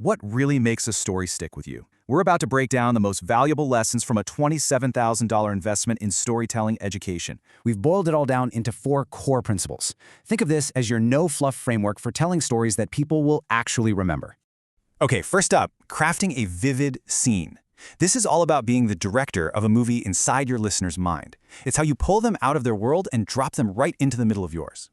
What really makes a story stick with you? We're about to break down the most valuable lessons from a $27,000 investment in storytelling education. We've boiled it all down into 4 core principles. Think of this as your no-fluff framework for telling stories that people will actually remember. Okay, first up, crafting a vivid scene. This is all about being the director of a movie inside your listener's mind. It's how you pull them out of their world and drop them right into the middle of yours.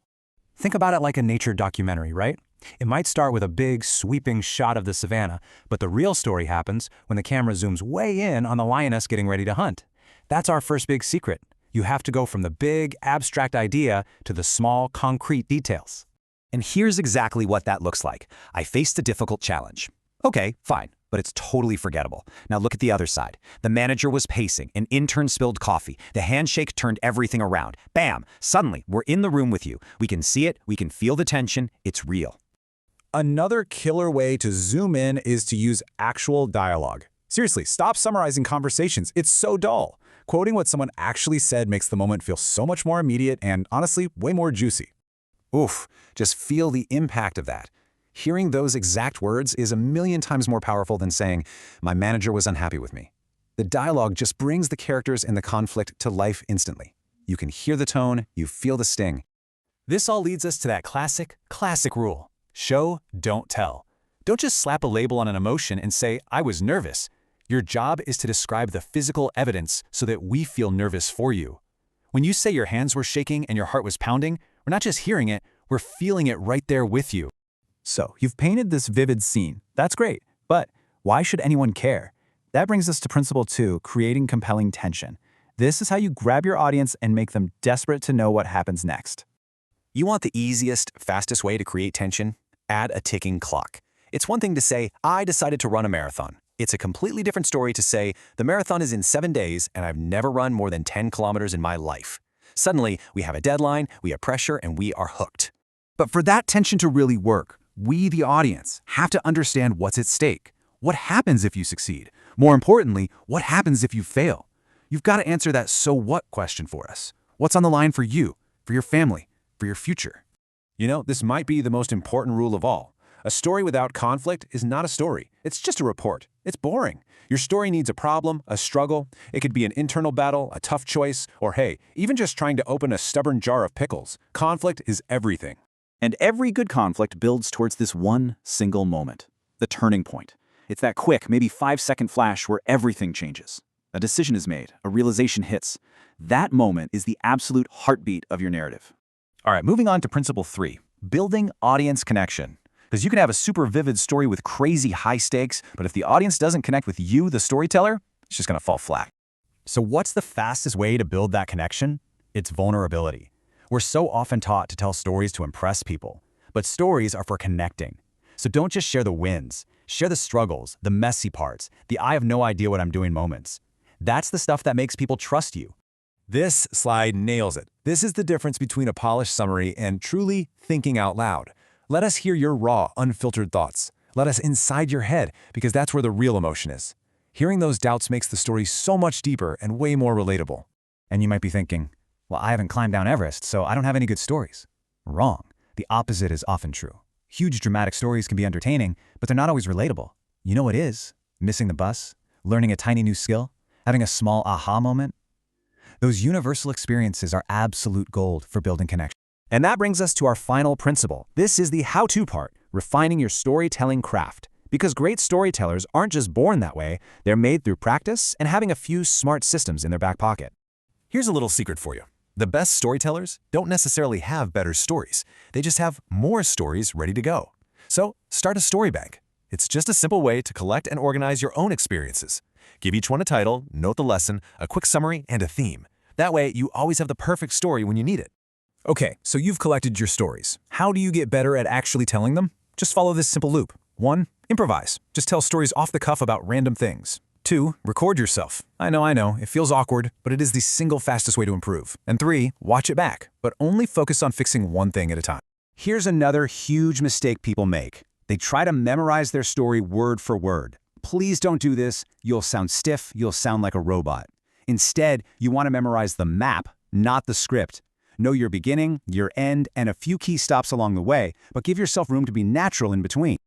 Think about it like a nature documentary, right? It might start with a big, sweeping shot of the savannah, but the real story happens when the camera zooms way in on the lioness getting ready to hunt. That's our first big secret. You have to go from the big, abstract idea to the small, concrete details. And here's exactly what that looks like. I faced a difficult challenge. Okay, fine, but it's totally forgettable. Now look at the other side. The manager was pacing, an intern spilled coffee, the handshake turned everything around. Bam! Suddenly, we're in the room with you. We can see it, we can feel the tension, it's real. Another killer way to zoom in is to use actual dialogue. Seriously, stop summarizing conversations. It's so dull. Quoting what someone actually said makes the moment feel so much more immediate and, honestly, way more juicy. Oof, just feel the impact of that. Hearing those exact words is a million times more powerful than saying, "My manager was unhappy with me." The dialogue just brings the characters and the conflict to life instantly. You can hear the tone, you feel the sting. This all leads us to that classic rule. Show, don't tell. Don't just slap a label on an emotion and say, "I was nervous." Your job is to describe the physical evidence so that we feel nervous for you. When you say your hands were shaking and your heart was pounding, we're not just hearing it, we're feeling it right there with you. So, you've painted this vivid scene. That's great, but why should anyone care? That brings us to principle 2, creating compelling tension. This is how you grab your audience and make them desperate to know what happens next. You want the easiest, fastest way to create tension? Add a ticking clock. It's one thing to say, "I decided to run a marathon." It's a completely different story to say, "The marathon is in 7 days and I've never run more than 10 kilometers in my life." Suddenly, we have a deadline, we have pressure, and we are hooked. But for that tension to really work, we, the audience, have to understand what's at stake. What happens if you succeed? More importantly, what happens if you fail? You've got to answer that "so what" question for us. What's on the line for you, for your family, for your future? You know, this might be the most important rule of all. A story without conflict is not a story. It's just a report. It's boring. Your story needs a problem, a struggle. It could be an internal battle, a tough choice, or hey, even just trying to open a stubborn jar of pickles. Conflict is everything. And every good conflict builds towards this one single moment, the turning point. It's that quick, maybe 5-second flash where everything changes. A decision is made, a realization hits. That moment is the absolute heartbeat of your narrative. All right, moving on to principle 3, building audience connection. Because you can have a super vivid story with crazy high stakes, but if the audience doesn't connect with you, the storyteller, it's just gonna fall flat. So what's the fastest way to build that connection? It's vulnerability. We're so often taught to tell stories to impress people, but stories are for connecting. So don't just share the wins. Share the struggles, the messy parts, the "I have no idea what I'm doing" moments. That's the stuff that makes people trust you. This slide nails it. This is the difference between a polished summary and truly thinking out loud. Let us hear your raw, unfiltered thoughts. Let us inside your head, because that's where the real emotion is. Hearing those doubts makes the story so much deeper and way more relatable. And you might be thinking, well, I haven't climbed Mount Everest, so I don't have any good stories. Wrong. The opposite is often true. Huge dramatic stories can be entertaining, but they're not always relatable. You know what is? Missing the bus, learning a tiny new skill, having a small aha moment. Those universal experiences are absolute gold for building connection. And that brings us to our final principle. This is the how-to part, refining your storytelling craft. Because great storytellers aren't just born that way, they're made through practice and having a few smart systems in their back pocket. Here's a little secret for you. The best storytellers don't necessarily have better stories. They just have more stories ready to go. So start a story bank. It's just a simple way to collect and organize your own experiences. Give each one a title, note the lesson, a quick summary, and a theme. That way, you always have the perfect story when you need it. Okay, so you've collected your stories. How do you get better at actually telling them? Just follow this simple loop. 1. Improvise. Just tell stories off the cuff about random things. 2. Record yourself. I know, it feels awkward, but it is the single fastest way to improve. And 3. Watch it back, but only focus on fixing one thing at a time. Here's another huge mistake people make. They try to memorize their story word for word. Please don't do this. You'll sound stiff, you'll sound like a robot. Instead, you want to memorize the map, not the script. Know your beginning, your end, and a few key stops along the way, but give yourself room to be natural in between.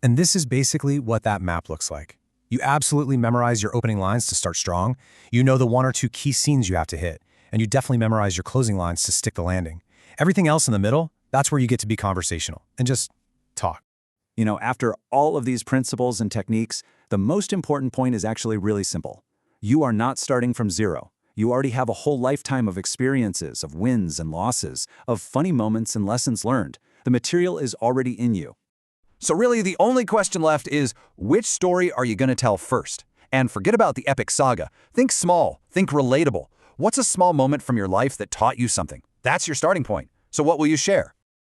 And this is basically what that map looks like. You absolutely memorize your opening lines to start strong. You know the 1 or 2 key scenes you have to hit. And you definitely memorize your closing lines to stick the landing. Everything else in the middle, that's where you get to be conversational and just talk. You know, after all of these principles and techniques, the most important point is actually really simple. You are not starting from zero. You already have a whole lifetime of experiences, of wins and losses, of funny moments and lessons learned. The material is already in you. So really, the only question left is, which story are you going to tell first? And forget about the epic saga. Think small, think relatable. What's a small moment from your life that taught you something? That's your starting point. So what will you share?